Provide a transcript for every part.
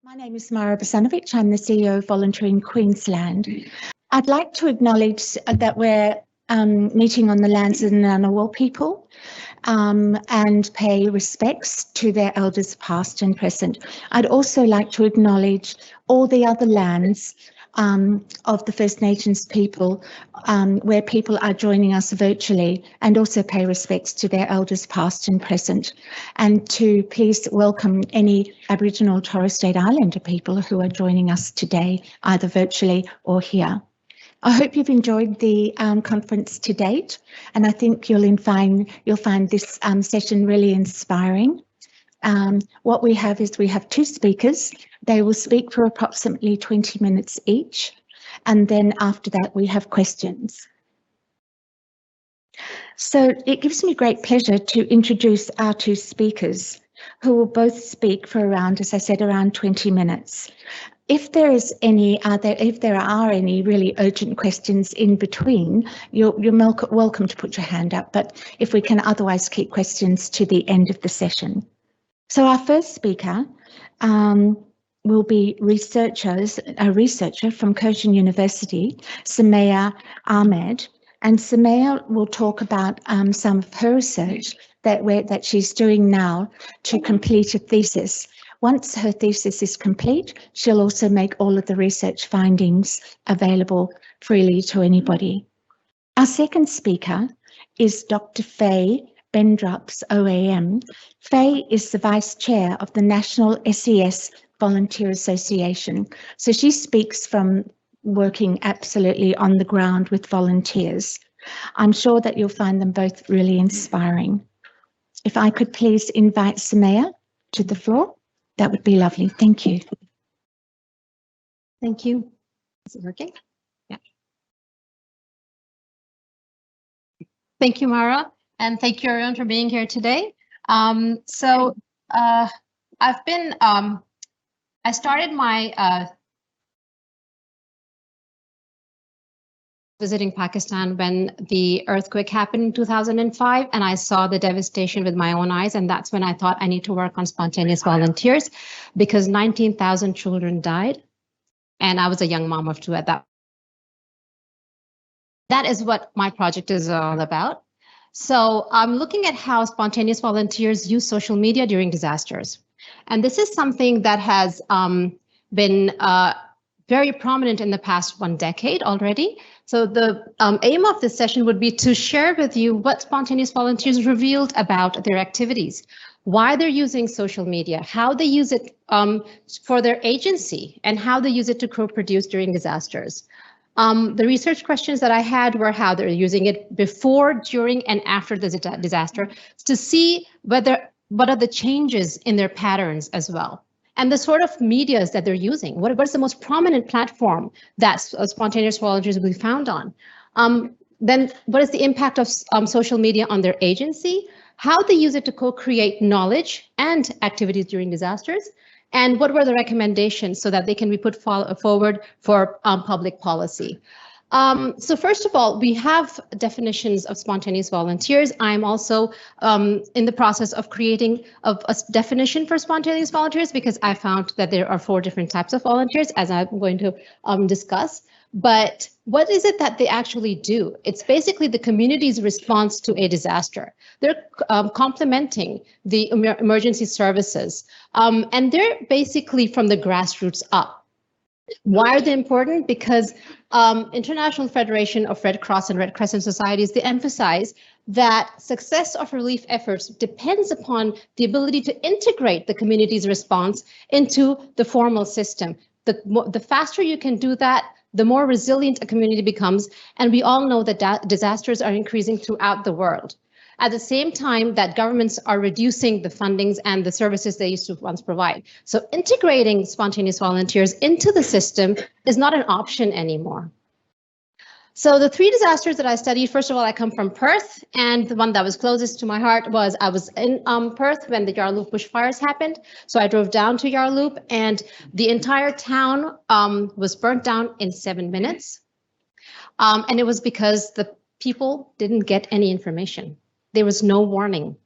My name is Basanovic. I'm the CEO of Volunteering Queensland. I'd like to acknowledge that we're meeting on the lands of the Ngunnawal people and pay respects to their elders past and present. I'd also like to acknowledge all the other lands of the First Nations people where people are joining us virtually, and also pay respects to their elders past and present, and to please welcome any Aboriginal and Torres Strait Islander people who are joining us today, either virtually or here. I hope you've enjoyed the conference to date, and I think you'll find this session really inspiring. What we have is we have two speakers. They will speak for approximately 20 minutes each, and then after that we have questions. So it gives me great pleasure to introduce our two speakers, who will both speak for around, as I said, around 20 minutes. If there are any really urgent questions in between, you're welcome to put your hand up, but if we can otherwise keep questions to the end of the session. So our first speaker will be a researcher from Curtin University, Sumayyah Ahmad, and Sumayyah will talk about some of her research that she's doing now to complete a thesis. Once her thesis is complete, she'll also make all of the research findings available freely to anybody. Our second speaker is Dr. Faye Bendrups, OAM. Faye is the Vice Chair of the National SES Volunteer Association. So she speaks from working absolutely on the ground with volunteers. I'm sure that you'll find them both really inspiring. If I could please invite Sumayyah to the floor, that would be lovely. Thank you. Thank you. Is it working? Yeah. Thank you, Mara, and thank you everyone for being here today. I started my visiting Pakistan when the earthquake happened in 2005, and I saw the devastation with my own eyes, and that's when I thought I need to work on spontaneous volunteers, because 19,000 children died, and I was a young mom of two at that. That is what my project is all about. So I'm looking at how spontaneous volunteers use social media during disasters. And this is something that has been very prominent in the past 1 decade already. So the aim of this session would be to share with you what spontaneous volunteers revealed about their activities, why they're using social media, how they use it for their agency, and how they use it to co-produce during disasters. The research questions that I had were how they're using it before, during, and after the disaster, to see what are the changes in their patterns as well. And the sort of medias that they're using. What is the most prominent platform that spontaneous volunteers will be found on? Then what is the impact of social media on their agency? How they use it to co-create knowledge and activities during disasters? And what were the recommendations so that they can be put forward for public policy? So first of all, we have definitions of spontaneous volunteers. I'm also in the process of creating a definition for spontaneous volunteers, because I found that there are 4 different types of volunteers, as I'm going to discuss. But what is it that they actually do? It's basically the community's response to a disaster. They're complementing the emergency services, and they're basically from the grassroots up. Why are they important? Because International Federation of Red Cross and Red Crescent Societies, they emphasize that success of relief efforts depends upon the ability to integrate the community's response into the formal system. The faster you can do that, the more resilient a community becomes. And we all know that disasters are increasing throughout the world. At the same time that governments are reducing the fundings and the services they used to once provide. So integrating spontaneous volunteers into the system is not an option anymore. So the 3 disasters that I studied, first of all, I come from Perth, and the one that was closest to my heart was I was in Perth when the Yarloop bushfires happened. So I drove down to Yarloop, and the entire town was burnt down in 7 minutes. And it was because the people didn't get any information. There was no warning.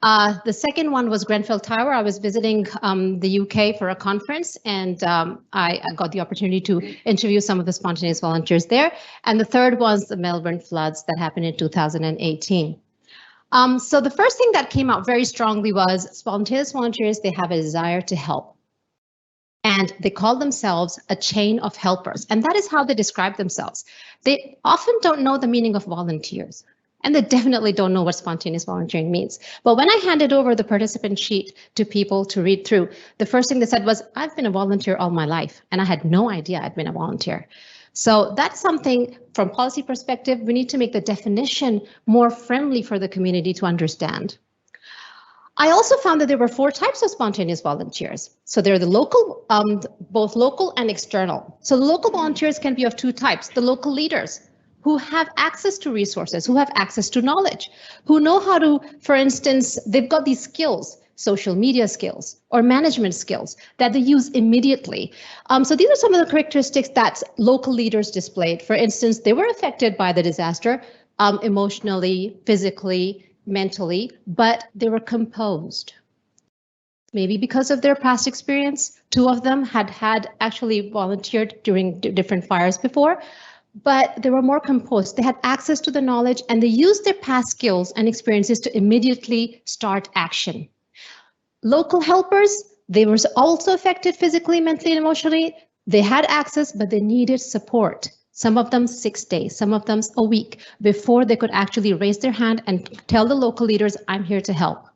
The second one was Grenfell Tower. I was visiting the UK for a conference, and I got the opportunity to interview some of the spontaneous volunteers there. And the third was the Melbourne floods that happened in 2018. So the first thing that came out very strongly was spontaneous volunteers, they have a desire to help. And they call themselves a chain of helpers. And that is how they describe themselves. They often don't know the meaning of volunteers. And they definitely don't know what spontaneous volunteering means. But when I handed over the participant sheet to people to read through, the first thing they said was, I've been a volunteer all my life, and I had no idea I'd been a volunteer. So that's something from policy perspective, we need to make the definition more friendly for the community to understand. I also found that there were 4 types of spontaneous volunteers. So they're the local, both local and external. So the local volunteers can be of 2 types, the local leaders, who have access to resources, who have access to knowledge, who know how to, for instance, they've got these skills, social media skills or management skills that they use immediately. So these are some of the characteristics that local leaders displayed. For instance, they were affected by the disaster emotionally, physically, mentally, but they were composed. Maybe because of their past experience. 2 of them had actually volunteered during different fires before. But they were more composed. They had access to the knowledge and they used their past skills and experiences to immediately start action. Local helpers, they were also affected physically, mentally, and emotionally. They had access, but they needed support. Some of them 6 days, some of them a week before they could actually raise their hand and tell the local leaders, I'm here to help.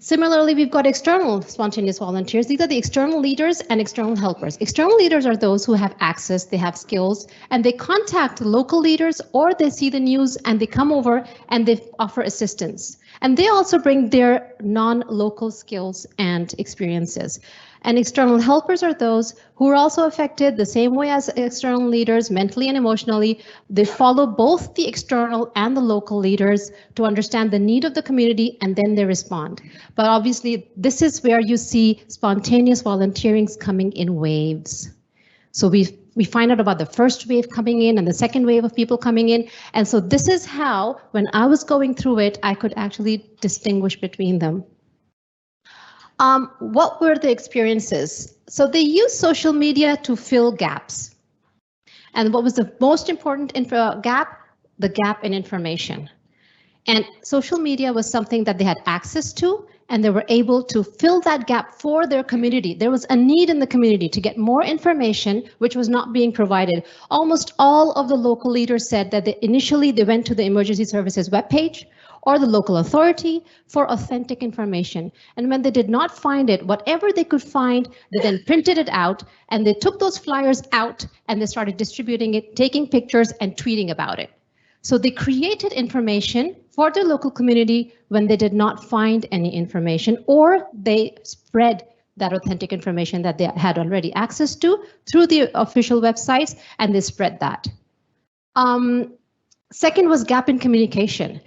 Similarly, we've got external spontaneous volunteers. These are the external leaders and external helpers. External leaders are those who have access, they have skills, and they contact local leaders or they see the news and they come over and they offer assistance. And they also bring their non-local skills and experiences. And external helpers are those who are also affected the same way as external leaders, mentally and emotionally. They follow both the external and the local leaders to understand the need of the community, and then they respond. But obviously, this is where you see spontaneous volunteering coming in waves. So we find out about the first wave coming in and the second wave of people coming in. And so this is how, when I was going through it, I could actually distinguish between them. What were the experiences? So they used social media to fill gaps. And what was the most important gap? The gap in information. And social media was something that they had access to, and they were able to fill that gap for their community. There was a need in the community to get more information, which was not being provided. Almost all of the local leaders said that initially they went to the emergency services webpage or the local authority for authentic information. And when they did not find it, whatever they could find, they then printed it out and they took those flyers out and they started distributing it, taking pictures and tweeting about it. So they created information for the local community when they did not find any information, or they spread that authentic information that they had already access to through the official websites, and they spread that. Second was gap in communication.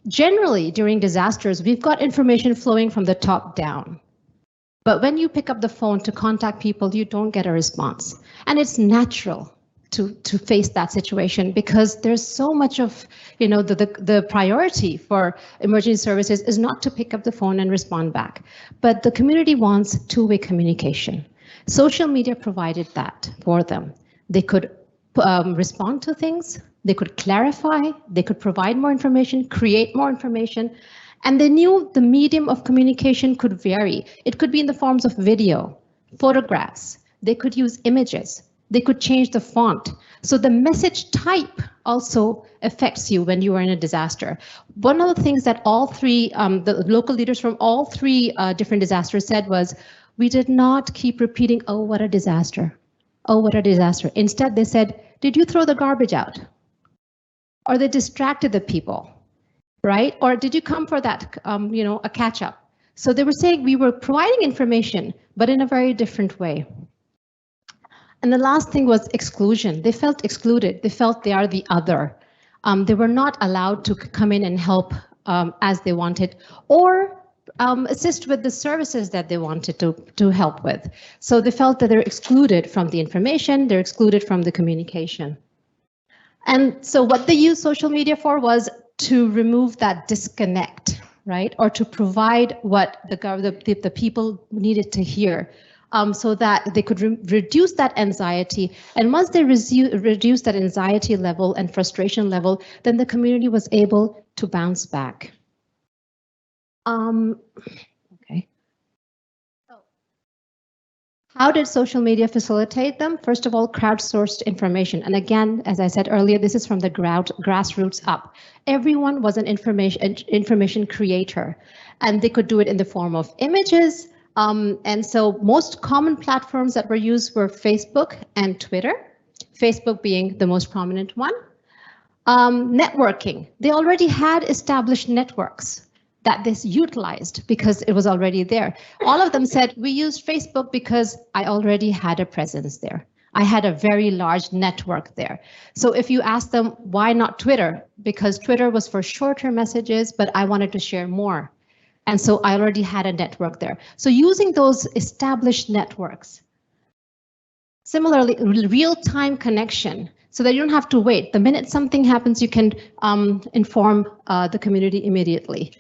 Generally, during disasters, we've got information flowing from the top down. But when you pick up the phone to contact people, you don't get a response. And it's natural to face that situation because there's so much of, the priority for emergency services is not to pick up the phone and respond back. But the community wants two-way communication. Social media provided that for them. They could respond to things. They could clarify, they could provide more information, create more information, and they knew the medium of communication could vary. It could be in the forms of video, photographs, they could use images, they could change the font. So the message type also affects you when you are in a disaster. One of the things that all 3, the local leaders from all 3 different disasters said was, we did not keep repeating, oh, what a disaster. Oh, what a disaster. Instead, they said, did you throw the garbage out? Or they distracted the people, right? Or did you come for that, a catch up? So they were saying we were providing information, but in a very different way. And the last thing was exclusion. They felt excluded. They felt they are the other. They were not allowed to come in and help as they wanted, or assist with the services that they wanted to help with. So they felt that they're excluded from the information, they're excluded from the communication. And so what they used social media for was to remove that disconnect, right? Or to provide what the people needed to hear. So that they could reduce that anxiety. And once they reduced that anxiety level and frustration level, then the community was able to bounce back. Okay. So, how did social media facilitate them? First of all, crowdsourced information. And again, as I said earlier, this is from the grassroots up. Everyone was an information creator, and they could do it in the form of images. And so most common platforms that were used were Facebook and Twitter, Facebook being the most prominent one. Networking, they already had established networks that they utilized because it was already there. All of them said, we used Facebook because I already had a presence there. I had a very large network there. So if you ask them, why not Twitter? Because Twitter was for shorter messages, but I wanted to share more. And so I already had a network there. So using those established networks. Similarly, real-time connection, so that you don't have to wait. The minute something happens, you can inform the community immediately.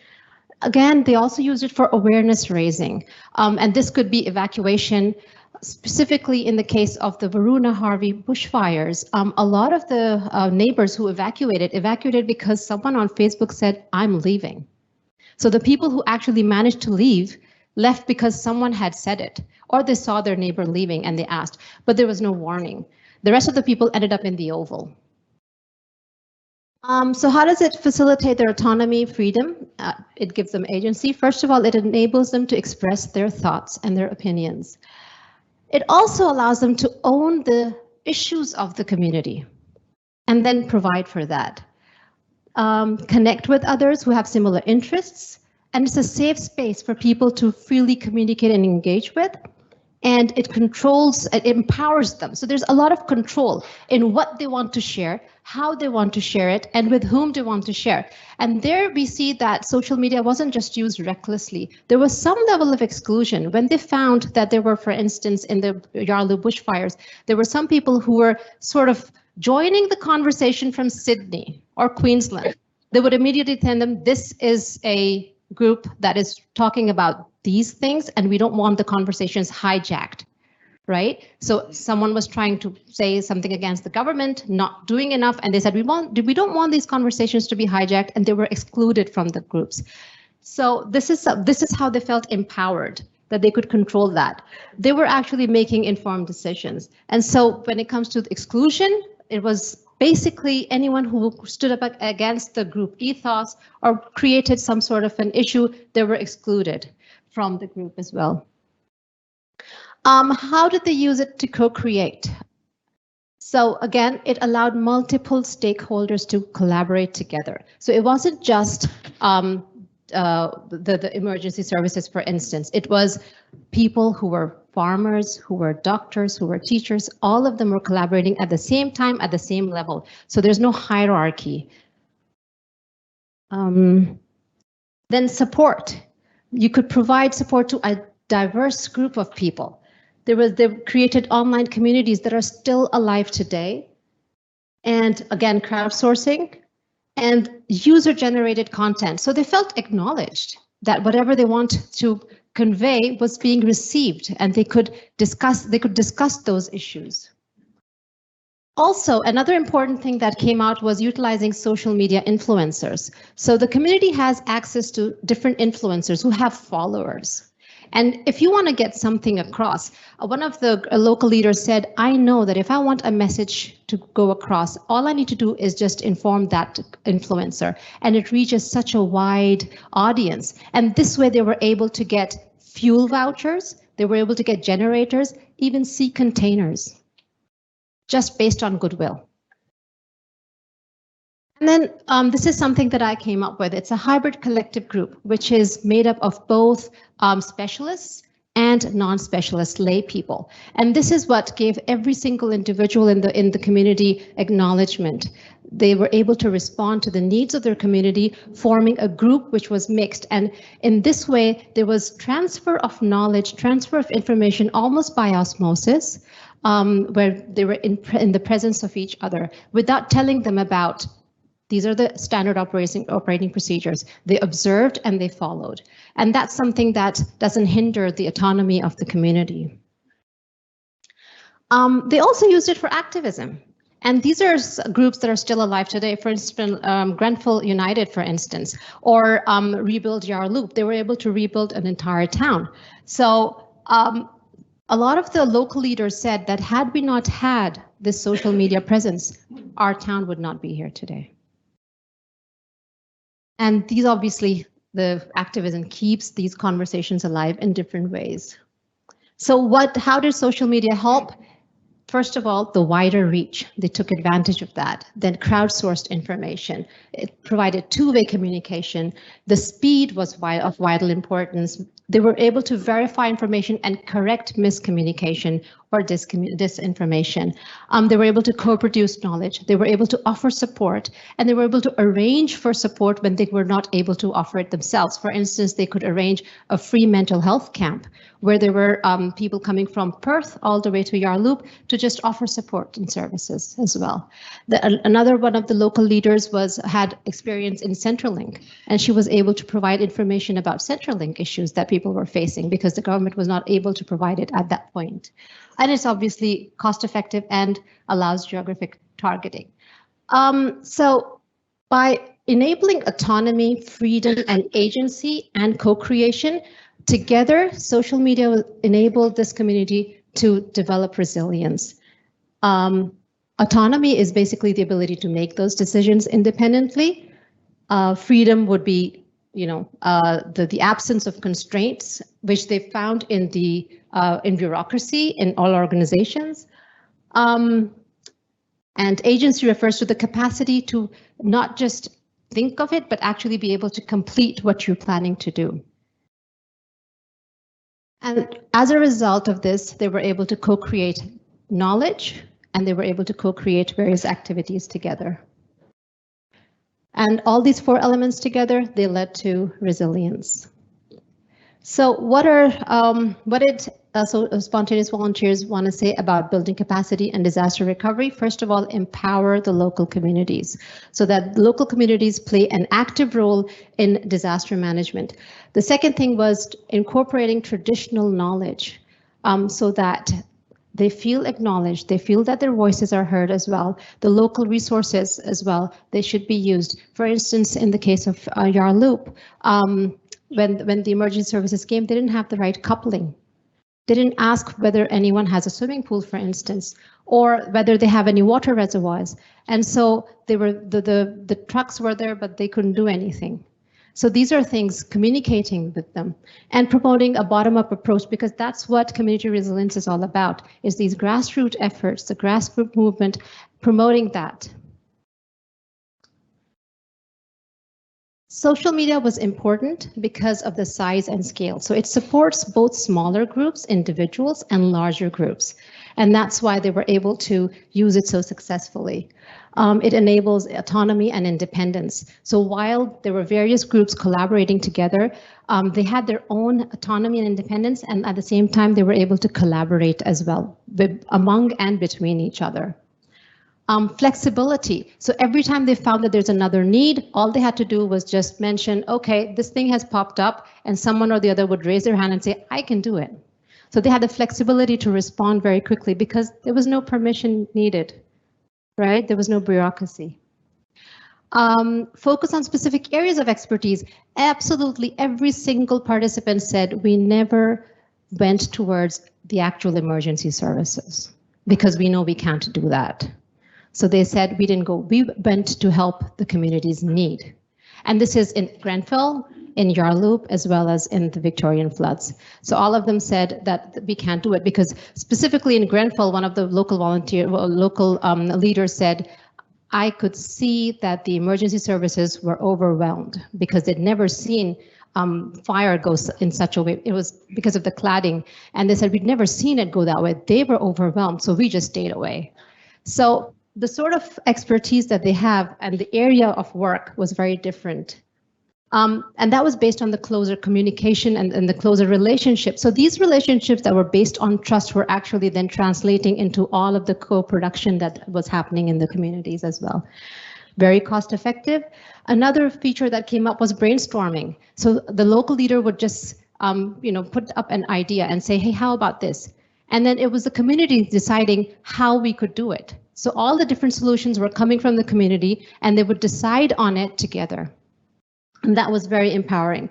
Again, they also use it for awareness raising. And this could be evacuation, specifically in the case of the Varuna Harvey bushfires. A lot of the neighbors who evacuated because someone on Facebook said, I'm leaving. So the people who actually managed to leave left because someone had said it, or they saw their neighbor leaving and they asked, but there was no warning. The rest of the people ended up in the Oval. So how does it facilitate their autonomy, freedom? It gives them agency. First of all, it enables them to express their thoughts and their opinions. It also allows them to own the issues of the community and then provide for that. Connect with others who have similar interests, and it's a safe space for people to freely communicate and engage with, and it empowers them. So there's a lot of control in what they want to share, how they want to share it, and with whom they want to share. And there we see that social media wasn't just used recklessly. There was some level of exclusion. When they found that there were, for instance, in the Yarlow bushfires, there were some people who were sort of joining the conversation from Sydney or Queensland. They would immediately tell them, this is a group that is talking about these things and we don't want the conversations hijacked, right? So someone was trying to say something against the government, not doing enough, and they said, we don't want these conversations to be hijacked, and they were excluded from the groups. So this is how they felt empowered, that they could control that. They were actually making informed decisions. And so when it comes to exclusion, it was basically anyone who stood up against the group ethos or created some sort of an issue, they were excluded from the group as well. How did they use it to co-create? So again, it allowed multiple stakeholders to collaborate together. So it wasn't just the emergency services, for instance. It was people who were farmers, who were doctors, who were teachers. All of them were collaborating at the same time, at the same level. So there's no hierarchy. Then support. You could provide support to a diverse group of people. They created online communities that are still alive today. And again, crowdsourcing and user-generated content. So they felt acknowledged that whatever they want to convey was being received, and they could discuss those issues. Also, another important thing that came out was utilizing social media influencers. So the community has access to different influencers who have followers. And if you want to get something across, one of the local leaders said, I know that if I want a message to go across, all I need to do is just inform that influencer, and it reaches such a wide audience. And this way they were able to get fuel vouchers, they were able to get generators, even sea containers, just based on goodwill. And then this is something that I came up with. It's a hybrid collective group, which is made up of both specialists and non-specialist lay people. And this is what gave every single individual in the community acknowledgement. They were able to respond to the needs of their community, forming a group which was mixed. And in this way, there was transfer of knowledge, transfer of information, almost by osmosis, where they were in the presence of each other without telling them about These are the standard operating procedures. They observed and they followed. And that's something that doesn't hinder the autonomy of the community. They also used it for activism. And these are groups that are still alive today. For instance, Grenfell United, for instance, or Rebuild Yar Loop. They were able to rebuild an entire town. So a lot of the local leaders said that had we not had this social media presence, our town would not be here today. And these obviously, the activism keeps these conversations alive in different ways. So how did social media help? First of all, the wider reach, they took advantage of that. Then crowdsourced information. It provided two-way communication. The speed was of vital importance. They were able to verify information and correct miscommunication or disinformation. They were able to co-produce knowledge. They were able to offer support, and they were able to arrange for support when they were not able to offer it themselves. For instance, they could arrange a free mental health camp where there were people coming from Perth all the way to Yar Loop to just offer support and services as well. Another one of the local leaders had experience in Centrelink, and she was able to provide information about Centrelink issues that people were facing because the government was not able to provide it at that point. And it's obviously cost effective and allows geographic targeting. So by enabling autonomy, freedom, and agency and co-creation, together, social media will enable this community to develop resilience. Autonomy is basically the ability to make those decisions independently. Freedom would be, the absence of constraints, which they found in bureaucracy in all organizations. And agency refers to the capacity to not just think of it, but actually be able to complete what you're planning to do. And as a result of this, they were able to co-create knowledge, and they were able to co-create various activities together. And all these four elements together, they led to resilience. So what did spontaneous volunteers want to say about building capacity and disaster recovery? First of all, empower the local communities so that local communities play an active role in disaster management. The second thing was incorporating traditional knowledge so that they feel acknowledged, they feel that their voices are heard as well. The local resources as well, they should be used. For instance, in the case of Yar Loop, when the emergency services came, they didn't have the right coupling. They didn't ask whether anyone has a swimming pool, for instance, or whether they have any water reservoirs. And so they were the trucks were there, but they couldn't do anything. So these are things, communicating with them and promoting a bottom-up approach, because that's what community resilience is all about, is these grassroots efforts, the grassroots movement, promoting that. Social media was important because of the size and scale. So it supports both smaller groups, individuals, and larger groups. And that's why they were able to use it so successfully. It enables autonomy and independence. So while there were various groups collaborating together, they had their own autonomy and independence, and at the same time, they were able to collaborate as well, among and between each other. Flexibility. So every time they found that there's another need, all they had to do was just mention, okay, this thing has popped up, and someone or the other would raise their hand and say, I can do it. So they had the flexibility to respond very quickly because there was no permission needed, right? There was no bureaucracy. Focus on specific areas of expertise. Absolutely every single participant said we never went towards the actual emergency services because we know we can't do that. So they said we didn't go, we went to help the community's need. And this is in Grenfell, in Yar Loop, as well as in the Victorian floods. So all of them said that we can't do it because specifically in Grenfell, one of the local leaders said, I could see that the emergency services were overwhelmed because they'd never seen fire go in such a way. It was because of the cladding. And they said, we'd never seen it go that way. They were overwhelmed, so we just stayed away. So the sort of expertise that they have and the area of work was very different. And that was based on the closer communication and the closer relationship. So these relationships that were based on trust were actually then translating into all of the co-production that was happening in the communities as well. very cost effective. Another feature that came up was brainstorming. So the local leader would just put up an idea and say, hey, how about this? And then it was the community deciding how we could do it. So all the different solutions were coming from the community and they would decide on it together. And that was very empowering.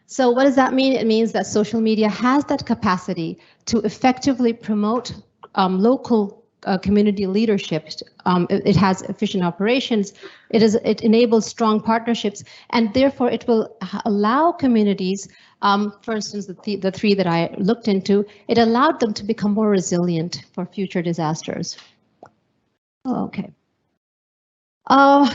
So what does that mean? It means that social media has that capacity to effectively promote local community leadership. It has efficient operations. It enables strong partnerships, and therefore it will allow communities, for instance, the three that I looked into, it allowed them to become more resilient for future disasters. Okay.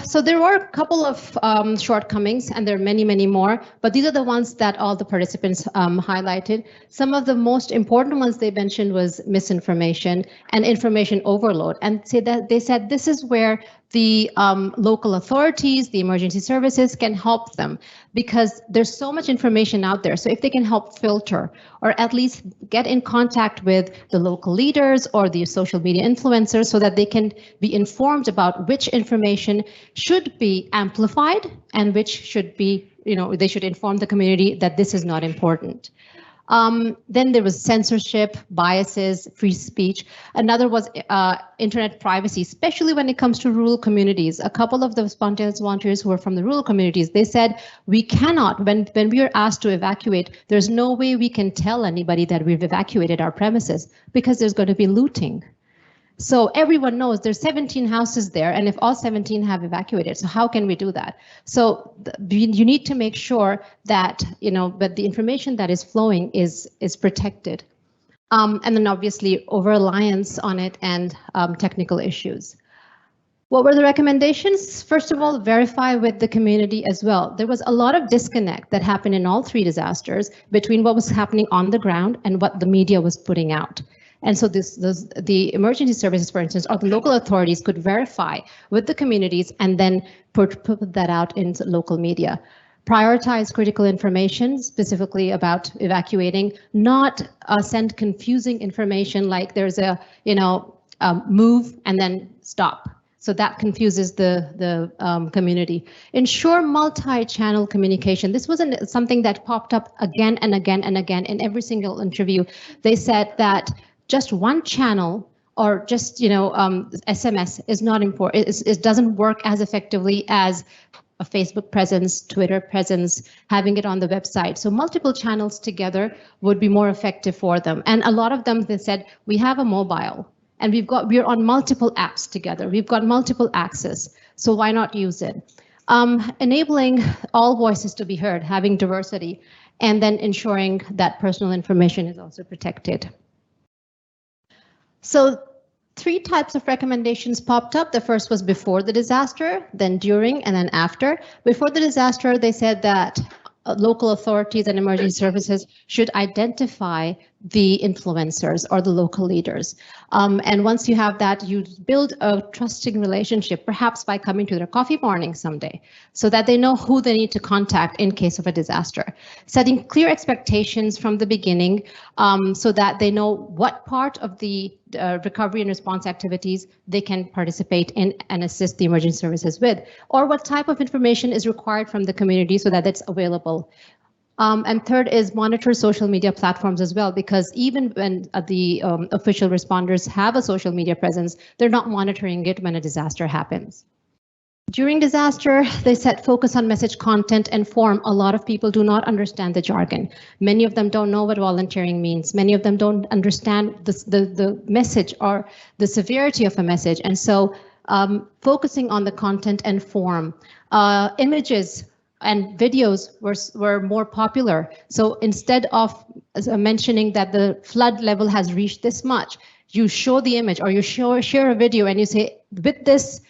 So there were a couple of shortcomings, and there are many, many more, but these are the ones that all the participants highlighted. Some of the most important ones they mentioned was misinformation and information overload, and they said this is where the local authorities, the emergency services can help them, because there's so much information out there. So if they can help filter, or at least get in contact with the local leaders or the social media influencers so that they can be informed about which information should be amplified and which should be, they should inform the community that this is not important. Then there was censorship, biases, free speech. Another was internet privacy, especially when it comes to rural communities. A couple of the spontaneous volunteers who were from the rural communities, they said, we cannot, when we are asked to evacuate, there's no way we can tell anybody that we've evacuated our premises because there's going to be looting. So everyone knows there's 17 houses there, and if all 17 have evacuated, so how can we do that? So you need to make sure that that the information that is flowing is protected, and then obviously over-reliance on it and technical issues. What were the recommendations? First of all, verify with the community as well. There was a lot of disconnect that happened in all three disasters between what was happening on the ground and what the media was putting out. And so the emergency services, for instance, or the local authorities could verify with the communities and then put that out in local media. Prioritize critical information, specifically about evacuating, not send confusing information like there's a, move and then stop. So that confuses the community. Ensure multi-channel communication. This wasn't something that popped up again and again and again in every single interview. They said that just one channel or just SMS is not important. It doesn't work as effectively as a Facebook presence, Twitter presence, having it on the website. So multiple channels together would be more effective for them. And a lot of them, they said, we have a mobile and we're on multiple apps together. We've got multiple access. So why not use it? Enabling all voices to be heard, having diversity, and then ensuring that personal information is also protected. So 3 types of recommendations popped up. The first was before the disaster, then during, and then after. Before the disaster, they said that local authorities and emergency services should identify the influencers or the local leaders. And once you have that, you build a trusting relationship, perhaps by coming to their coffee morning someday, so that they know who they need to contact in case of a disaster. Setting clear expectations from the beginning so that they know what part of the recovery and response activities they can participate in and assist the emergency services with, or what type of information is required from the community so that it's available. And third is monitor social media platforms as well, because even when the official responders have a social media presence, they're not monitoring it when a disaster happens. During disaster, they set focus on message content and form. A lot of people do not understand the jargon. Many of them don't know what volunteering means. Many of them don't understand the message or the severity of a message. And so focusing on the content and form. Images and videos were more popular. So instead of mentioning that the flood level has reached this much, you show the image or you share a video and you say, with this,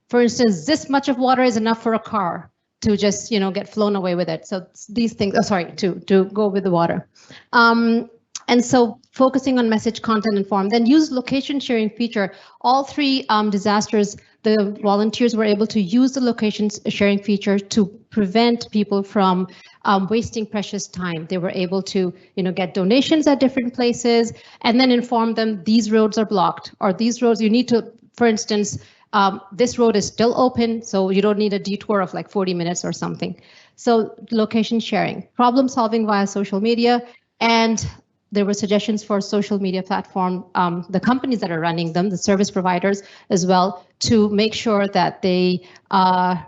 for instance, this much of water is enough for a car to just, get flown away with it. So these things, to go with the water. And so focusing on message content and form, then use location sharing feature. All 3 disasters, the volunteers were able to use the location sharing feature to prevent people from wasting precious time. They were able to, get donations at different places and then inform them these roads are blocked or these roads you need to, for instance, This road is still open, so you don't need a detour of like 40 minutes or something. So location sharing, problem solving via social media, and there were suggestions for social media platform, the companies that are running them, the service providers as well, to make sure that they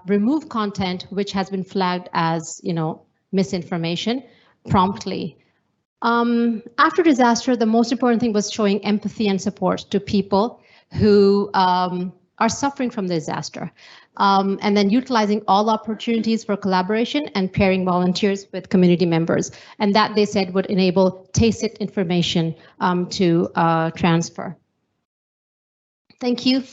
remove content which has been flagged as, misinformation promptly. After disaster, the most important thing was showing empathy and support to people who are suffering from the disaster. And then utilizing all opportunities for collaboration and pairing volunteers with community members. And that, they said, would enable tacit information to transfer. Thank you.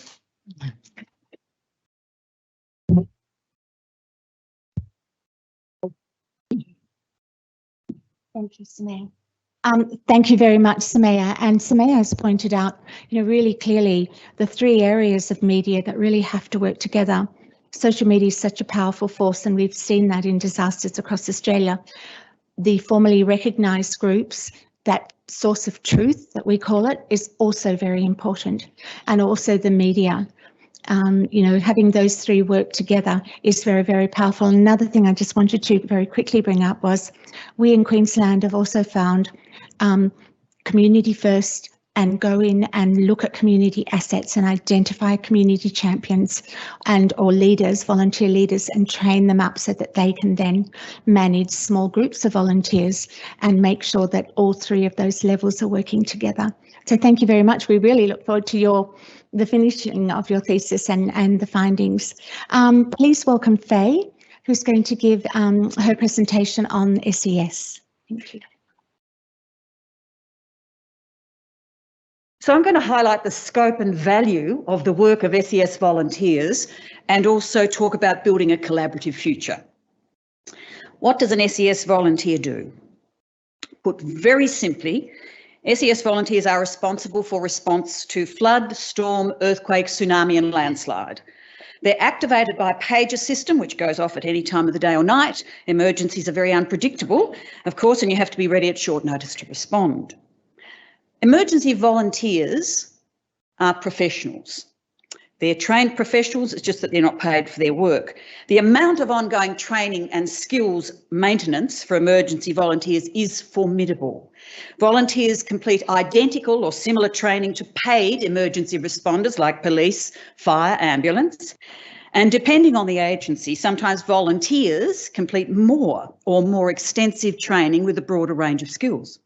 Thank you, Sumayyah. Thank you very much, Sumayyah. And Sumayyah has pointed out, really clearly the three areas of media that really have to work together. Social media is such a powerful force, and we've seen that in disasters across Australia. The formally recognised groups, that source of truth that we call it, is also very important, and also the media. Having those three work together is very, very powerful. Another thing I just wanted to very quickly bring up was we in Queensland have also found community first, and go in and look at community assets and identify community champions or leaders, volunteer leaders, and train them up so that they can then manage small groups of volunteers and make sure that all three of those levels are working together. So thank you very much. We really look forward to the finishing of your thesis and the findings. Please welcome Faye, who's going to give her presentation on SES. Thank you. So I'm going to highlight the scope and value of the work of SES volunteers and also talk about building a collaborative future. What does an SES volunteer do? Put very simply, SES volunteers are responsible for response to flood, storm, earthquake, tsunami and landslide. They're activated by a pager system which goes off at any time of the day or night. Emergencies are very unpredictable, of course, and you have to be ready at short notice to respond. Emergency volunteers are professionals. They're trained professionals, it's just that they're not paid for their work. The amount of ongoing training and skills maintenance for emergency volunteers is formidable. Volunteers complete identical or similar training to paid emergency responders like police, fire, ambulance. And depending on the agency, sometimes volunteers complete more or more extensive training with a broader range of skills.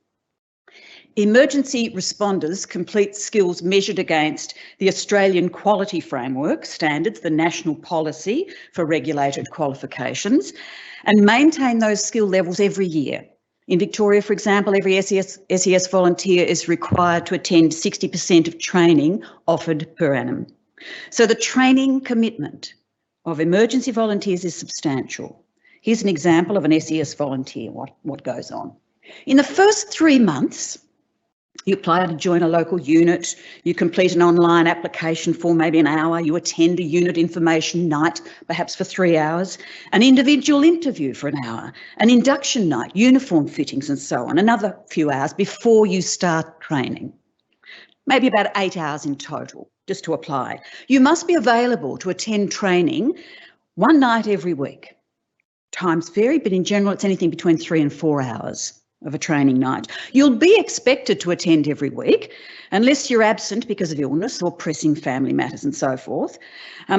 Emergency responders complete skills measured against the Australian Quality Framework standards, the national policy for regulated qualifications, and maintain those skill levels every year. In Victoria, for example, every SES volunteer is required to attend 60% of training offered per annum. So the training commitment of emergency volunteers is substantial. Here's an example of an SES volunteer, what goes on. In the first 3 months, you apply to join a local unit, you complete an online application for maybe an hour, you attend a unit information night, perhaps for 3 hours, an individual interview for an hour, an induction night, uniform fittings and so on, another few hours before you start training. Maybe about 8 hours in total, just to apply. You must be available to attend training one night every week. Times vary, but in general it's anything between 3 and 4 hours of a training night. You'll be expected to attend every week unless you're absent because of illness or pressing family matters and so forth.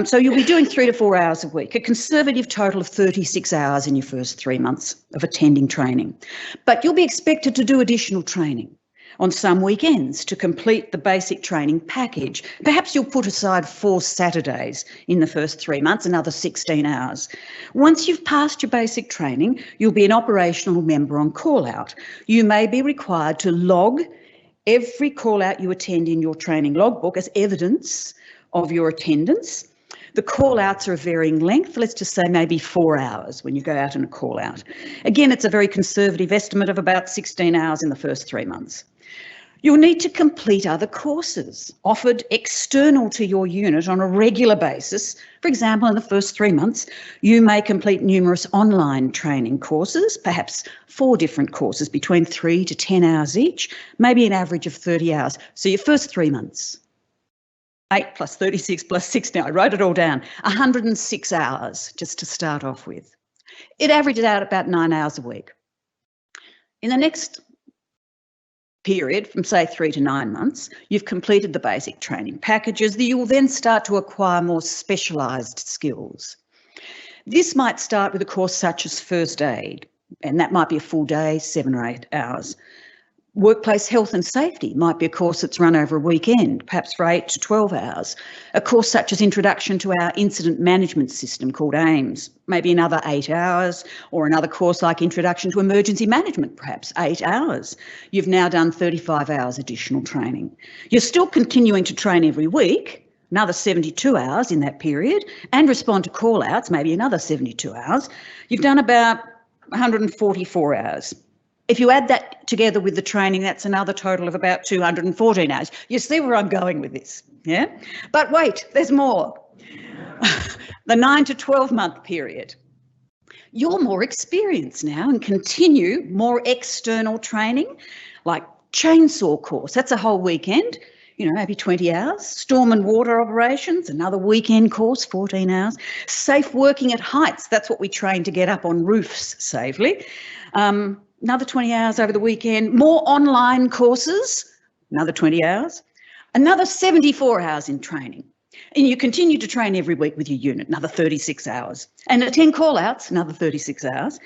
So you'll be doing 3 to 4 hours a week, a conservative total of 36 hours in your first 3 months of attending training. But you'll be expected to do additional training on some weekends to complete the basic training package. Perhaps you'll put aside 4 Saturdays in the first 3 months, another 16 hours. Once you've passed your basic training, you'll be an operational member on call-out. You may be required to log every call-out you attend in your training logbook as evidence of your attendance. The call-outs are of varying length, let's just say maybe 4 hours when you go out on a call-out. Again, it's a very conservative estimate of about 16 hours in the first 3 months. You'll need to complete other courses offered external to your unit on a regular basis. For example, in the first 3 months, you may complete numerous online training courses, perhaps 4 different courses between 3 to 10 hours each, maybe an average of 30 hours. So your first 3 months. 8 plus 36 plus 60, I wrote it all down, 106 hours just to start off with. It averages out about 9 hours a week. In the next period, from say 3 to 9 months, you've completed the basic training packages. You will then start to acquire more specialised skills. This might start with a course such as first aid, and that might be a full day, 7 or 8 hours. Workplace health and safety might be a course that's run over a weekend, perhaps for 8 to 12 hours. A course such as Introduction to our Incident Management System called AIMS, maybe another 8 hours, or another course like Introduction to Emergency Management, perhaps 8 hours. You've now done 35 hours additional training. You're still continuing to train every week, another 72 hours in that period, and respond to call-outs, maybe another 72 hours. You've done about 144 hours. If you add that together with the training, that's another total of about 214 hours. You see where I'm going with this, yeah? But wait, there's more. The 9 to 12 month period. You're more experienced now and continue more external training, like chainsaw course. That's a whole weekend, you know, maybe 20 hours. Storm and water operations, another weekend course, 14 hours. Safe working at heights. That's what we train to get up on roofs safely. Another 20 hours over the weekend, more online courses, another 20 hours, another 74 hours in training. And you continue to train every week with your unit, another 36 hours. And attend call-outs, another 36 hours.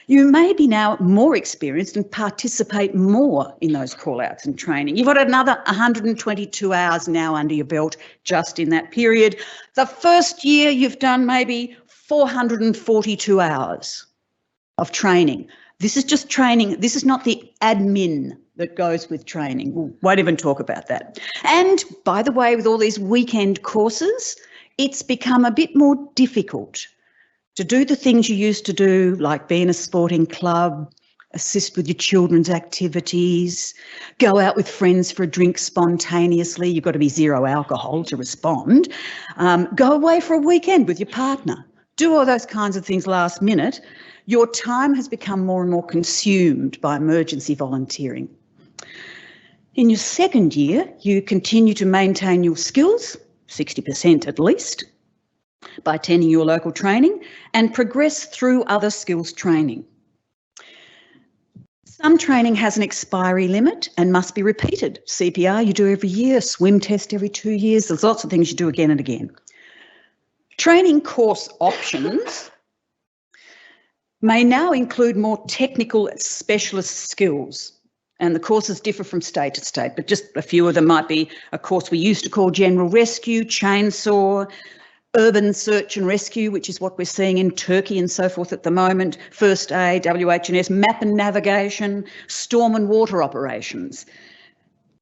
You may be now more experienced and participate more in those call-outs and training. You've got another 122 hours now under your belt just in that period. The first year you've done maybe 442 hours of training. This is just training. This is not the admin that goes with training. We won't even talk about that. And by the way, with all these weekend courses, it's become a bit more difficult to do the things you used to do, like be in a sporting club, assist with your children's activities, go out with friends for a drink spontaneously. You've got to be zero alcohol to respond. Go away for a weekend with your partner. Do all those kinds of things last minute. Your time has become more and more consumed by emergency volunteering. In your second year, you continue to maintain your skills, 60% at least, by attending your local training and progress through other skills training. Some training has an expiry limit and must be repeated. CPR you do every year, swim test every 2 years. There's lots of things you do again and again. Training course options may now include more technical specialist skills, and the courses differ from state to state, but just a few of them might be a course we used to call general rescue, chainsaw, urban search and rescue, which is what we're seeing in Turkey and so forth at the moment, first aid, WH&S, map and navigation, storm and water operations,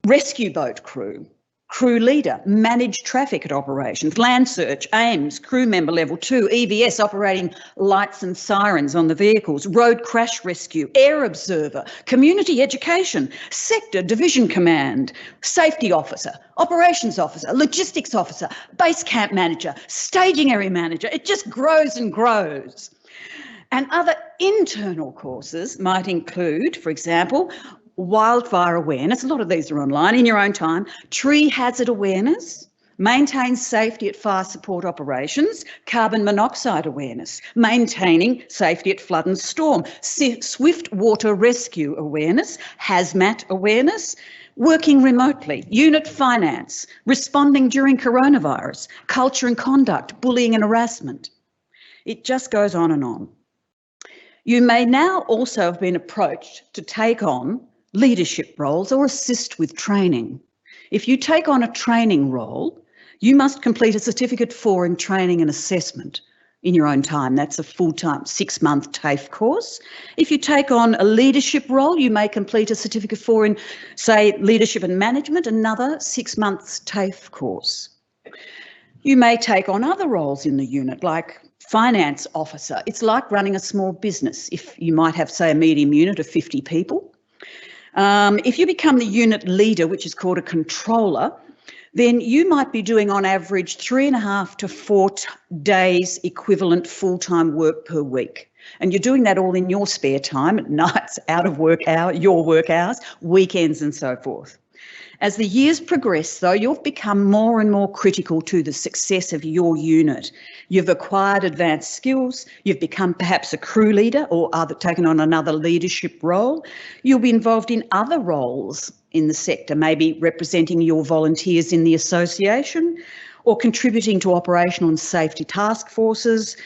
rescue boat crew, crew leader, manage traffic at operations, land search, AIMS, crew member level 2, EVS operating lights and sirens on the vehicles, road crash rescue, air observer, community education, sector division command, safety officer, operations officer, logistics officer, base camp manager, staging area manager. It just grows and grows. And other internal courses might include, for example, wildfire awareness, a lot of these are online in your own time, tree hazard awareness, maintain safety at fire support operations, carbon monoxide awareness, maintaining safety at flood and storm, swift water rescue awareness, hazmat awareness, working remotely, unit finance, responding during coronavirus, culture and conduct, bullying and harassment. It just goes on and on. You may now also have been approached to take on leadership roles or assist with training. If you take on a training role, you must complete a Certificate 4 in Training and Assessment in your own time. That's a full-time 6-month TAFE course. If you take on a leadership role, you may complete a Certificate 4 in, say, Leadership and Management, another 6 months TAFE course. You may take on other roles in the unit, like finance officer. It's like running a small business. If you might have, say, a medium unit of 50 people. If you become the unit leader, which is called a controller, then you might be doing on average 3.5 to 4 days equivalent full-time work per week. And you're doing that all in your spare time, at nights, out of work hour, your work hours, weekends and so forth. As the years progress, though, you've become more and more critical to the success of your unit. You've acquired advanced skills, you've become perhaps a crew leader or taken on another leadership role. You'll be involved in other roles in the sector, maybe representing your volunteers in the association or contributing to operational and safety task forces,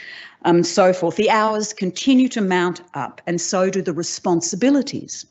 so forth. The hours continue to mount up, and so do the responsibilities.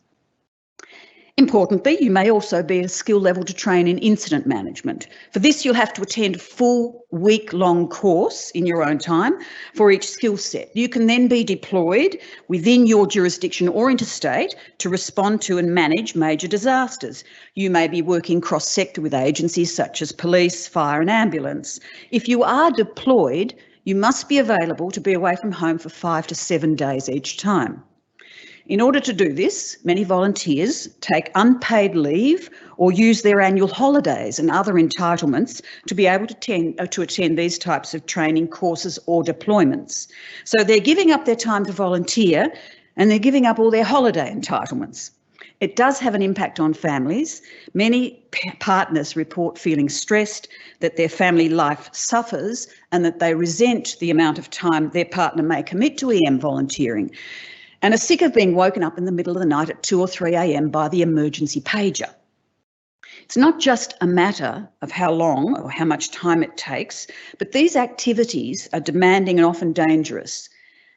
Importantly, you may also be at a skill level to train in incident management. For this, you'll have to attend a full week-long course in your own time for each skill set. You can then be deployed within your jurisdiction or interstate to respond to and manage major disasters. You may be working cross-sector with agencies such as police, fire and ambulance. If you are deployed, you must be available to be away from home for 5 to 7 days each time. In order to do this, many volunteers take unpaid leave or use their annual holidays and other entitlements to be able to attend these types of training courses or deployments. So they're giving up their time to volunteer and they're giving up all their holiday entitlements. It does have an impact on families. Many partners report feeling stressed, that their family life suffers and that they resent the amount of time their partner may commit to EM volunteering, and are sick of being woken up in the middle of the night at 2 or 3 a.m. by the emergency pager. It's not just a matter of how long or how much time it takes, but these activities are demanding and often dangerous.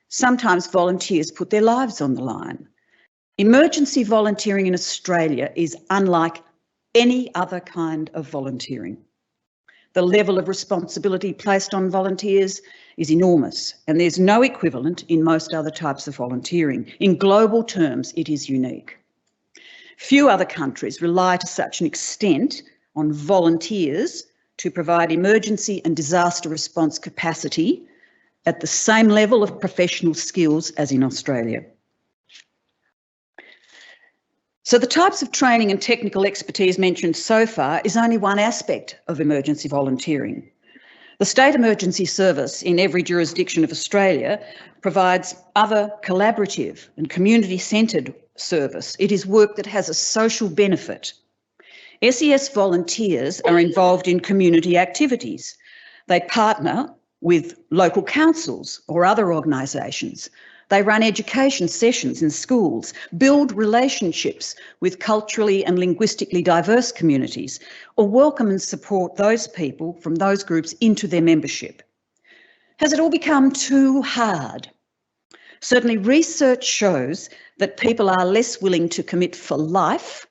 Sometimes volunteers put their lives on the line. Emergency volunteering in Australia is unlike any other kind of volunteering. The level of responsibility placed on volunteers is enormous, and there's no equivalent in most other types of volunteering. In global terms, it is unique. Few other countries rely to such an extent on volunteers to provide emergency and disaster response capacity at the same level of professional skills as in Australia. So the types of training and technical expertise mentioned so far is only one aspect of emergency volunteering. The State Emergency Service in every jurisdiction of Australia provides other collaborative and community-centred service. It is work that has a social benefit. SES volunteers are involved in community activities. They partner with local councils or other organisations. They run education sessions in schools, build relationships with culturally and linguistically diverse communities, or welcome and support those people from those groups into their membership. Has it all become too hard? Certainly, research shows that people are less willing to commit for life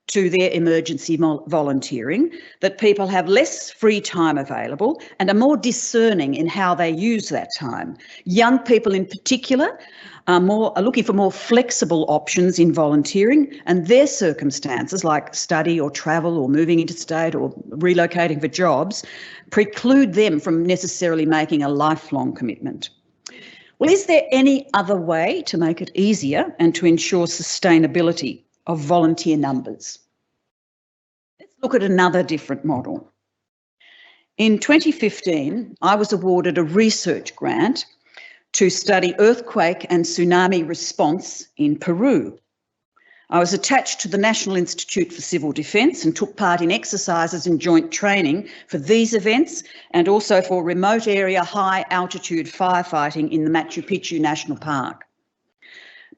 to their emergency volunteering, that people have less free time available and are more discerning in how they use that time. Young people in particular are looking for more flexible options in volunteering, and their circumstances like study or travel or moving interstate or relocating for jobs preclude them from necessarily making a lifelong commitment. Well, is there any other way to make it easier and to ensure sustainability of volunteer numbers? Let's look at another different model. In 2015, I was awarded a research grant to study earthquake and tsunami response in Peru. I was attached to the National Institute for Civil Defence and took part in exercises and joint training for these events and also for remote area high altitude firefighting in the Machu Picchu National Park.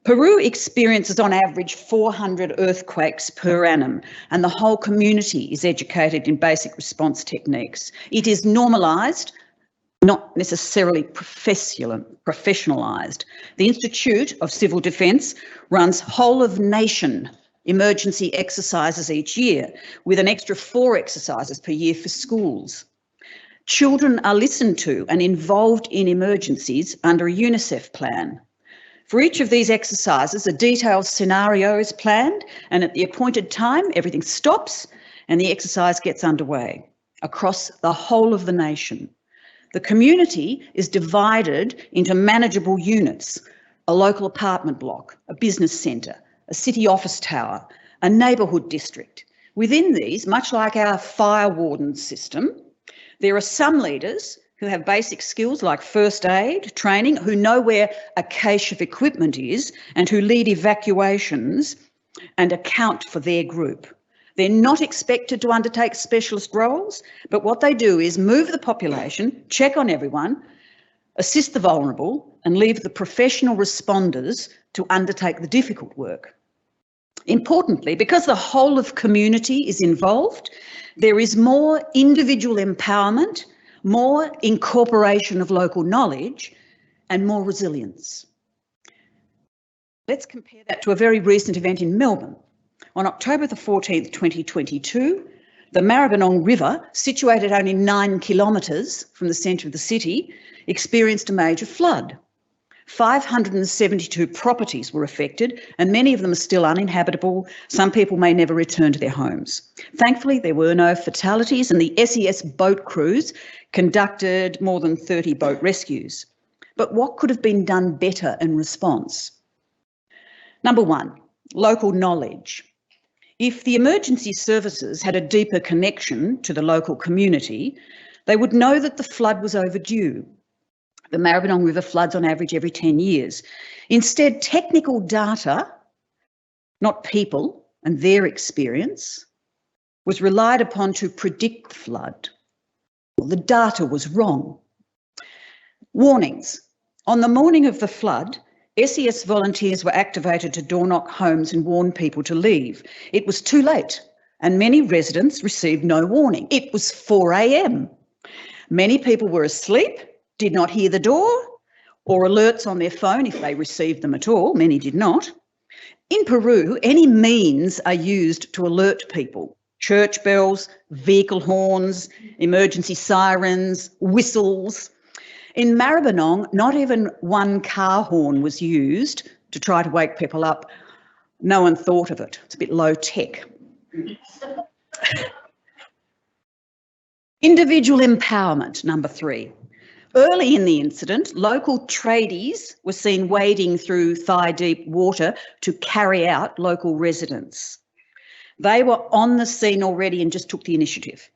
Peru experiences on average 400 earthquakes per annum, and the whole community is educated in basic response techniques. It is normalised, not necessarily professionalised. The Institute of Civil Defence runs whole of nation emergency exercises each year, with an extra 4 exercises per year for schools. Children are listened to and involved in emergencies under a UNICEF plan. For each of these exercises, a detailed scenario is planned, and at the appointed time, everything stops and the exercise gets underway across the whole of the nation. The community is divided into manageable units: a local apartment block, a business centre, a city office tower, a neighbourhood district. Within these, much like our fire warden system, there are some leaders who have basic skills like first aid training, who know where a cache of equipment is and who lead evacuations and account for their group. They're not expected to undertake specialist roles, but what they do is move the population, check on everyone, assist the vulnerable, and leave the professional responders to undertake the difficult work. Importantly, because the whole of community is involved, there is more individual empowerment, more incorporation of local knowledge, and more resilience. Let's compare that to a very recent event in Melbourne. On October the 14th, 2022, the Maribyrnong River, situated only 9 kilometres from the centre of the city, experienced a major flood. 572 properties were affected, and many of them are still uninhabitable. Some people may never return to their homes. Thankfully, there were no fatalities, and the SES boat crews conducted more than 30 boat rescues. But what could have been done better in response? Number one, local knowledge. If the emergency services had a deeper connection to the local community, they would know that the flood was overdue. The Maribyrnong River floods on average every 10 years. Instead, technical data, not people and their experience, was relied upon to predict the flood. Well, the data was wrong. Warnings. On the morning of the flood, SES volunteers were activated to door-knock homes and warn people to leave. It was too late, and many residents received no warning. It was 4 a.m. Many people were asleep, did not hear the door, or alerts on their phone if they received them at all. Many did not. In Peru, any means are used to alert people. Church bells, vehicle horns, emergency sirens, whistles. In Maribyrnong, not even one car horn was used to try to wake people up. No one thought of it. It's a bit low tech. Individual empowerment, number 3. Early in the incident, local tradies were seen wading through thigh-deep water to carry out local residents. They were on the scene already and just took the initiative.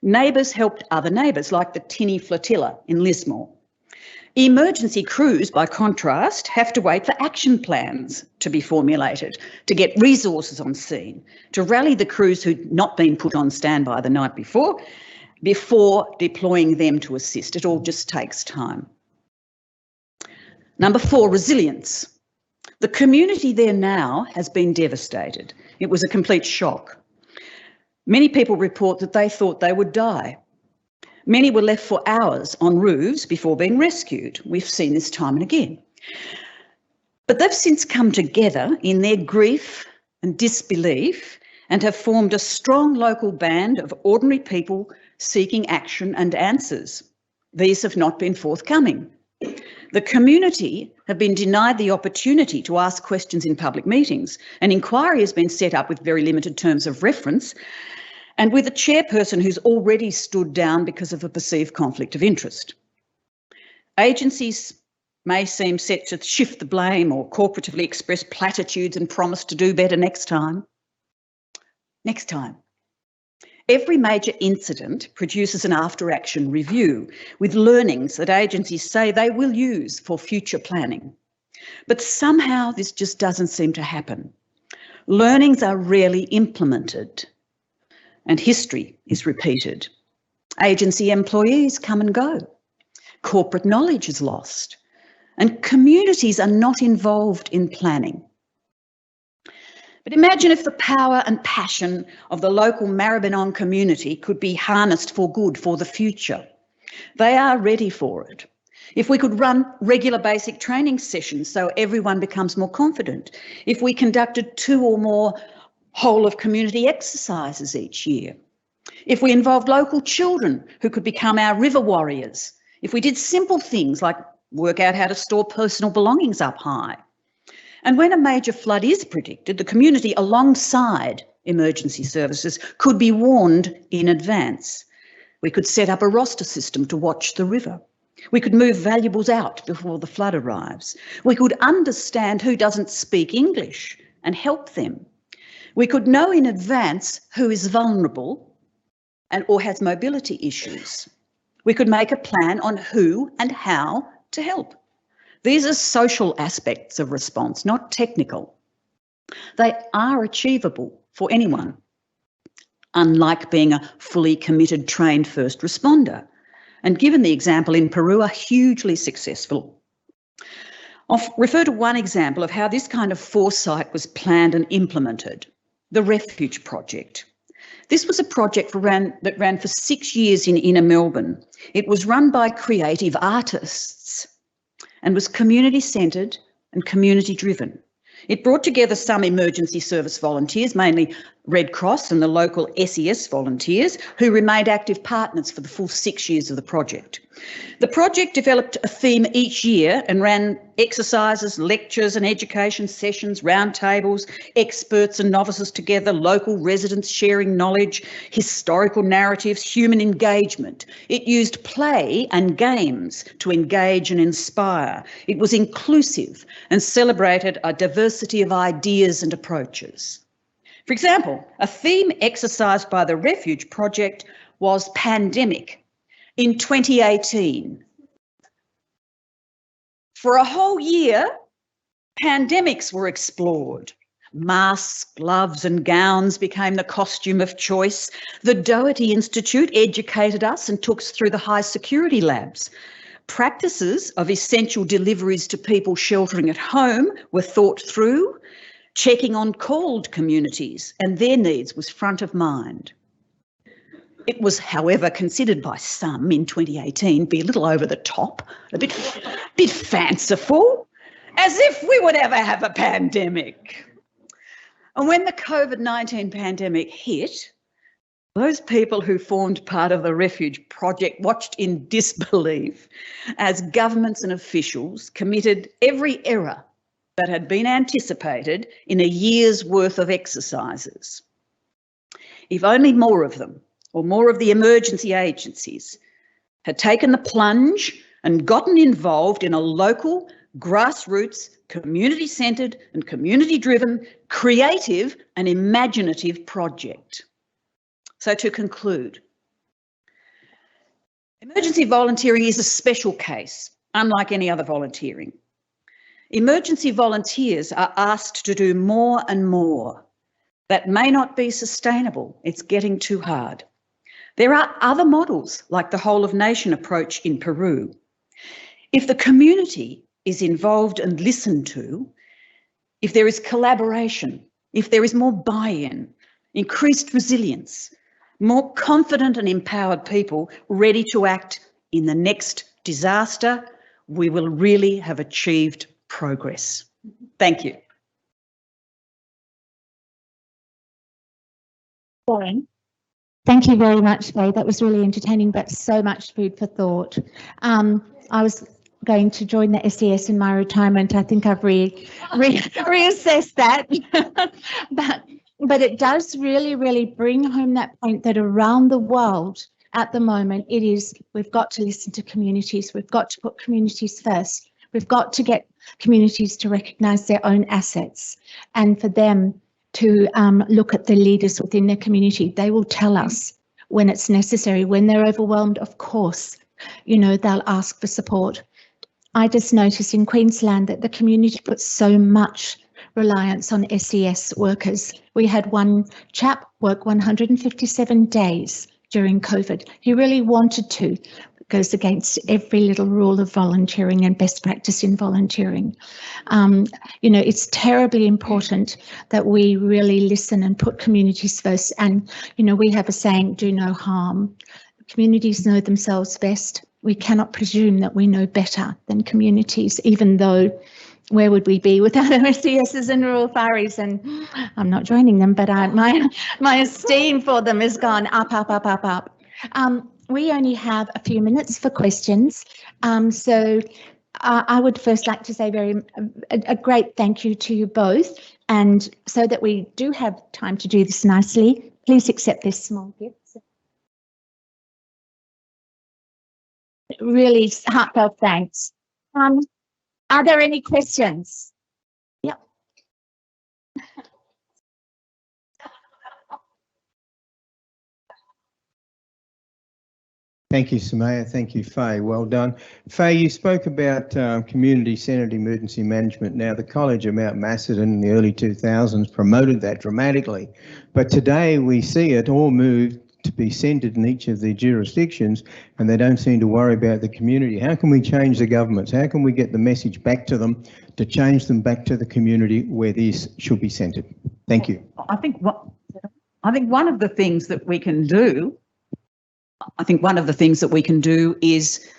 Neighbours helped other neighbours, like the Tinny Flotilla in Lismore. Emergency crews, by contrast, have to wait for action plans to be formulated, to get resources on scene, to rally the crews who'd not been put on standby the night before deploying them to assist. It all just takes time. Number 4, resilience. The community there now has been devastated. It was a complete shock. Many people report that they thought they would die. Many were left for hours on roofs before being rescued. We've seen this time and again. But they've since come together in their grief and disbelief and have formed a strong local band of ordinary people seeking action and answers. These have not been forthcoming. The community have been denied the opportunity to ask questions in public meetings. An inquiry has been set up with very limited terms of reference and with a chairperson who's already stood down because of a perceived conflict of interest. Agencies may seem set to shift the blame or corporatively express platitudes and promise to do better next time. Next time. Every major incident produces an after-action review with learnings that agencies say they will use for future planning. But somehow this just doesn't seem to happen. Learnings are rarely implemented and history is repeated. Agency employees come and go. Corporate knowledge is lost and communities are not involved in planning. But imagine if the power and passion of the local Maribyrnong community could be harnessed for good for the future. They are ready for it. If we could run regular basic training sessions so everyone becomes more confident. If we conducted 2 or more whole of community exercises each year. If we involved local children who could become our river warriors. If we did simple things like work out how to store personal belongings up high. And when a major flood is predicted, the community alongside emergency services could be warned in advance. We could set up a roster system to watch the river. We could move valuables out before the flood arrives. We could understand who doesn't speak English and help them. We could know in advance who is vulnerable or has mobility issues. We could make a plan on who and how to help. These are social aspects of response, not technical. They are achievable for anyone. unlike being a fully committed trained first responder, and given the example in Peru, are hugely successful. I'll refer to one example of how this kind of foresight was planned and implemented, the Refuge Project. This was a project that ran for 6 years in inner Melbourne. It was run by creative artists and was community-centred and community-driven. It brought together some emergency service volunteers, mainly Red Cross and the local SES volunteers, who remained active partners for the full 6 years of the project. The project developed a theme each year and ran exercises, lectures and education sessions, roundtables, experts and novices together, local residents sharing knowledge, historical narratives, human engagement. It used play and games to engage and inspire. It was inclusive and celebrated a diversity of ideas and approaches. For example, a theme exercised by the Refuge Project was pandemic in 2018. For a whole year, pandemics were explored. Masks, gloves and gowns became the costume of choice. The Doherty Institute educated us and took us through the high security labs. Practices of essential deliveries to people sheltering at home were thought through. Checking on called communities and their needs was front of mind. It was, however, considered by some in 2018 be a little over the top, a bit fanciful, as if we would ever have a pandemic. And when the COVID-19 pandemic hit, those people who formed part of the Refuge Project watched in disbelief as governments and officials committed every error that had been anticipated in a year's worth of exercises. If only more of them, or more of the emergency agencies, had taken the plunge and gotten involved in a local, grassroots, community-centred and community-driven, creative and imaginative project. So to conclude, emergency volunteering is a special case, unlike any other volunteering. Emergency volunteers are asked to do more and more. That may not be sustainable. It's getting too hard. There are other models, like the whole of nation approach in Peru. If the community is involved and listened to, if there is collaboration, if there is more buy-in, increased resilience, more confident and empowered people ready to act in the next disaster, we will really have achieved progress. Thank you. Thank you very much, Faye. That was really entertaining, but so much food for thought. I was going to join the SES in my retirement. I think I've reassessed that. but it does really bring home that point that around the world at the moment, we've got to listen to communities. We've got to put communities first. We've got to get communities to recognise their own assets and for them to look at the leaders within their community. They will tell us when it's necessary. When they're overwhelmed, of course, they'll ask for support. I just noticed in Queensland that the community puts so much reliance on SES workers. We had one chap work 157 days during COVID. He really wanted to. It goes against every little rule of volunteering and best practice in volunteering. It's terribly important that we really listen and put communities first. And, we have a saying, do no harm. Communities know themselves best. We cannot presume that we know better than communities, even though where would we be without our SESs and rural fireys? And I'm not joining them, but my esteem for them has gone up. We only have a few minutes for questions. So I would first like to say a great thank you to you both. And so that we do have time to do this nicely, please accept this small gift. Really heartfelt thanks. Are there any questions? Yep. Thank you, Sumayyah. Thank you, Faye. Well done. Faye, you spoke about community-centred emergency management. Now, the College of Mount Macedon in the early 2000s promoted that dramatically, but today we see it all moved to be centred in each of the jurisdictions, and they don't seem to worry about the community. How can we change the governments? How can we get the message back to them to change them back to the community where this should be centred? Thank you. I think one of the things that we can do, is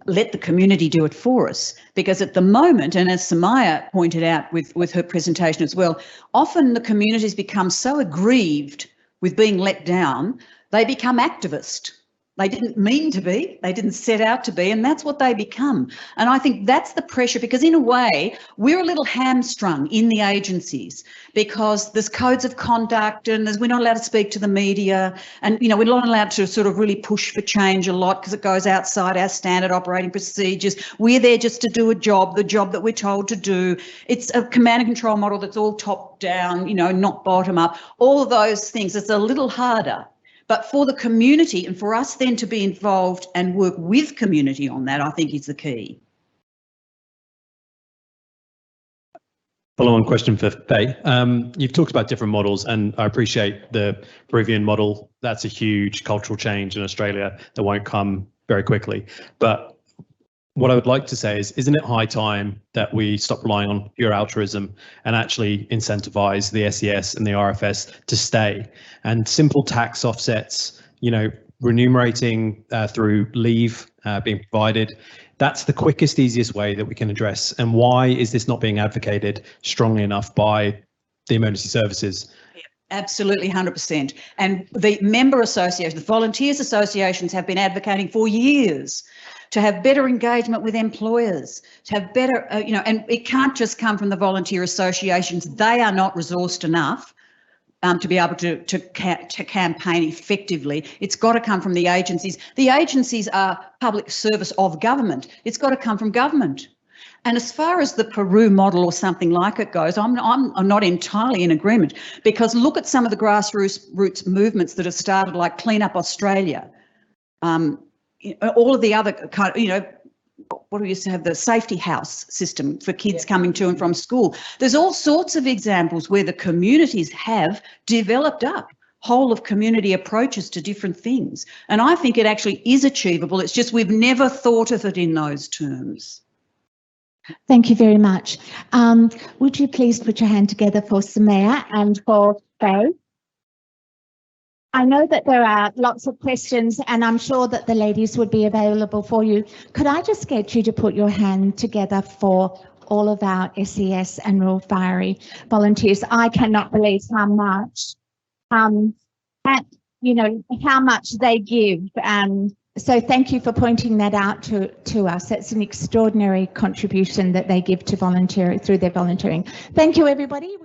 let the community do it for us, because at the moment, and as Sumayyah pointed out with her presentation as well, often the communities become so aggrieved with being let down, they become activist. They didn't mean to be, they didn't set out to be, and that's what they become. And I think that's the pressure, because in a way, we're a little hamstrung in the agencies because there's codes of conduct and we're not allowed to speak to the media, and, you know, we're not allowed to sort of really push for change a lot because it goes outside our standard operating procedures. We're there just to do a job, the job that we're told to do. It's a command and control model that's all top down, you know, not bottom up. All of those things, it's a little harder. But for the community and for us then to be involved and work with community on that, I think is the key. Follow-on question for Faye. You've talked about different models, and I appreciate the Peruvian model. That's a huge cultural change in Australia that won't come very quickly. But what I would like to say is, isn't it high time that we stop relying on pure altruism and actually incentivize the SES and the RFS to stay? And simple tax offsets, you know, remunerating through leave being provided, that's the quickest, easiest way that we can address. And why is this not being advocated strongly enough by the emergency services? Absolutely, 100%. And the member associations, the volunteers associations have been advocating for years to have better engagement with employers, to have better, you know, and it can't just come from the volunteer associations. They are not resourced enough to be able to campaign effectively. It's got to come from the agencies. The agencies are public service of government. It's got to come from government. And as far as the Peru model or something like it goes, I'm not entirely in agreement, because look at some of the grassroots movements that have started, like Clean Up Australia. All of the other kind of, you know, what do we used to have, the safety house system for kids coming to and from school. There's all sorts of examples where the communities have developed up whole of community approaches to different things. And I think it actually is achievable. It's just we've never thought of it in those terms. Thank you very much. Would you please put your hand together for Sumayyah and for Faye? I know that there are lots of questions, and I'm sure that the ladies would be available for you. Could I just get you to put your hand together for all of our SES and Rural Fiery volunteers? I cannot believe how much, you know, how much they give. So thank you for pointing that out to us. It's an extraordinary contribution that they give to volunteering through their volunteering. Thank you, everybody.